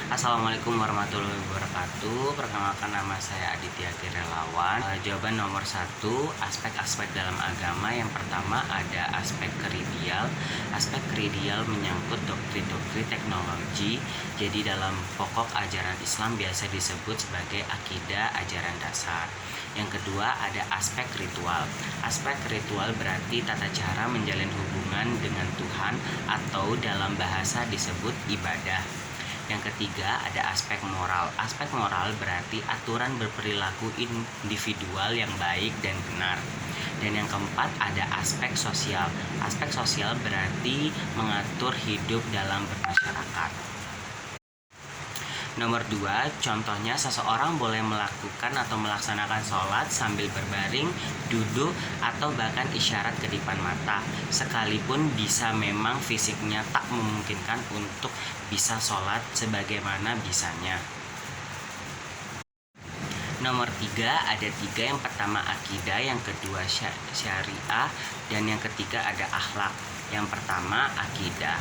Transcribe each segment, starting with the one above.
Assalamualaikum warahmatullahi wabarakatuh. Perkenalkan, nama saya Aditya Kirelawan. Jawaban nomor 1, aspek-aspek dalam agama. Yang pertama ada aspek keridial. Aspek keridial menyangkut doktrin-doktrin teknologi. Jadi dalam pokok ajaran Islam biasa disebut sebagai akidah ajaran dasar. Yang kedua ada aspek ritual. Aspek ritual berarti tata cara menjalin hubungan dengan Tuhan atau dalam bahasa disebut ibadah. Yang ketiga ada aspek moral. Aspek moral berarti aturan berperilaku individual yang baik dan benar. Dan yang keempat ada aspek sosial. Aspek sosial berarti mengatur hidup dalam bermasyarakat. Nomor 2, contohnya seseorang boleh melakukan atau melaksanakan sholat sambil berbaring, duduk, atau bahkan isyarat kedipan mata. Sekalipun bisa memang fisiknya tak memungkinkan untuk bisa sholat sebagaimana bisanya. Nomor 3 ada 3, yang pertama akidah, yang kedua syariah, dan yang ketiga ada akhlak. Yang pertama akidah.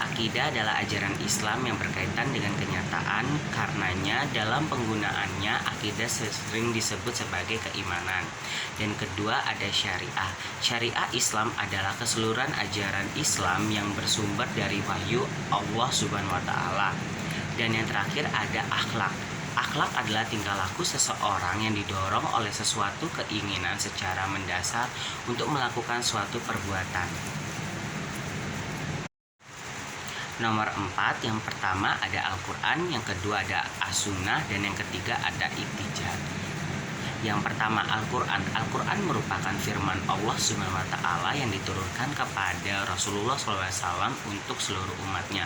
Akidah adalah ajaran Islam yang berkaitan dengan kenyataan, karenanya dalam penggunaannya akidah sering disebut sebagai keimanan. Dan kedua ada syariah. Syariah Islam adalah keseluruhan ajaran Islam yang bersumber dari wahyu Allah Subhanahu wa taala. Dan yang terakhir ada akhlak. Akhlak adalah tingkah laku seseorang yang didorong oleh sesuatu keinginan secara mendasar untuk melakukan suatu perbuatan. Nomor 4, yang pertama ada Al-Quran, yang kedua ada As-Sunnah, dan yang ketiga ada Ittijah. Yang pertama Al-Quran. Al-Quran merupakan firman Allah Subhanahu wa taala yang diturunkan kepada Rasulullah SAW untuk seluruh umatnya.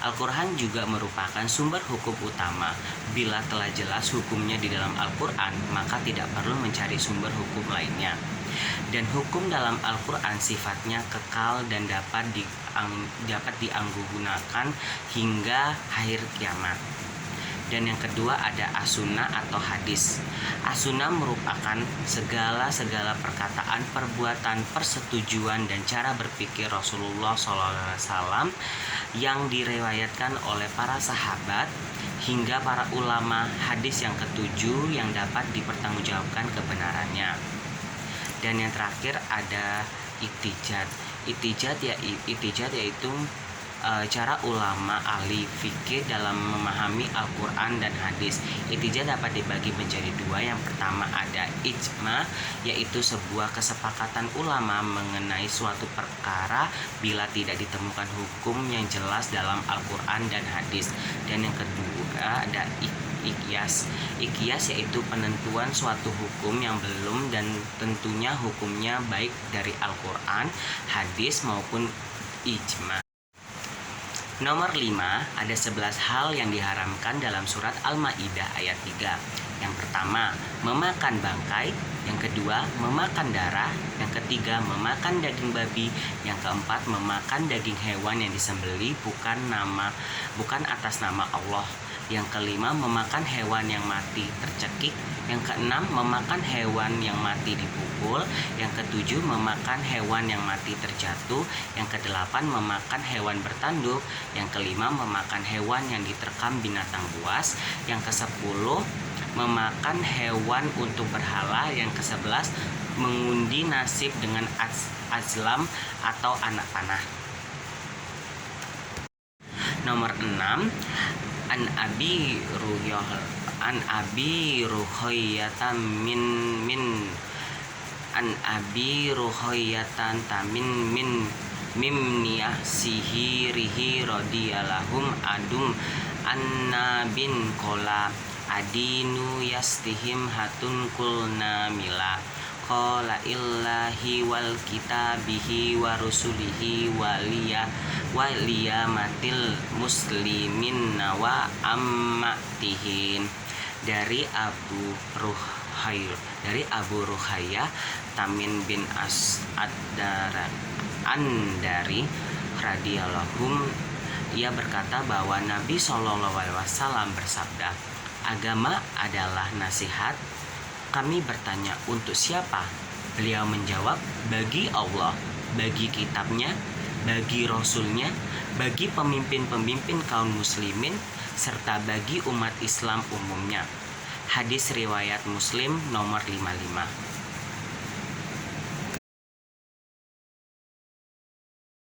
Al-Quran juga merupakan sumber hukum utama. Bila telah jelas hukumnya di dalam Al-Quran, maka tidak perlu mencari sumber hukum lainnya. Dan hukum dalam Al-Quran sifatnya kekal dan dapat dianggunakan hingga akhir kiamat. Dan yang kedua ada As-Sunnah atau hadis. As-Sunnah merupakan segala perkataan, perbuatan, persetujuan, dan cara berpikir Rasulullah SAW yang direwayatkan oleh para sahabat hingga para ulama. Hadis yang ketujuh yang dapat dipertanggungjawabkan kebenarannya. Dan yang terakhir ada Ittijah. Ittijah yaitu cara ulama ahli fikih dalam memahami Al-Quran dan hadis. Ittijah dapat dibagi menjadi 2. Yang pertama ada ijma, yaitu sebuah kesepakatan ulama mengenai suatu perkara bila tidak ditemukan hukum yang jelas dalam Al-Quran dan hadis. Dan yang kedua ada Iqyas. Iqyas yaitu penentuan suatu hukum yang belum dan tentunya hukumnya baik dari Al-Quran, hadis maupun ijma. Nomor 5, ada 11 hal yang diharamkan dalam surat Al-Maidah ayat 3. Yang pertama, memakan bangkai. Yang kedua, memakan darah. Yang ketiga, memakan daging babi. Yang keempat, memakan daging hewan yang disembelih bukan atas nama Allah. Yang kelima, memakan hewan yang mati tercekik. Yang keenam, memakan hewan yang mati dipukul. Yang ketujuh, memakan hewan yang mati terjatuh. Yang kedelapan, memakan hewan bertanduk. Yang kelima, memakan hewan yang diterkam binatang buas. Yang kesepuluh, memakan hewan untuk berhala. Yang kesebelas, mengundi nasib dengan azlam atau anak panah. Nomor 6, An Abi Ruhayyatan min mimniyah sihirihi radiyalahum adum anna bin kola adinu yastihim hatun kulna mila qala illahi wal kitabihi wa rusulihi waliyamatil muslimin wa ammatihin. Dari Abu Ruhayyah Tamim bin Andari radhiyallahu, ia berkata bahwa Nabi SAW bersabda, agama adalah nasihat. Kami bertanya, untuk siapa? Beliau menjawab, bagi Allah, bagi kitabnya, bagi Rasulnya, bagi pemimpin-pemimpin kaum muslimin, serta bagi umat Islam umumnya. Hadis riwayat Muslim nomor 55.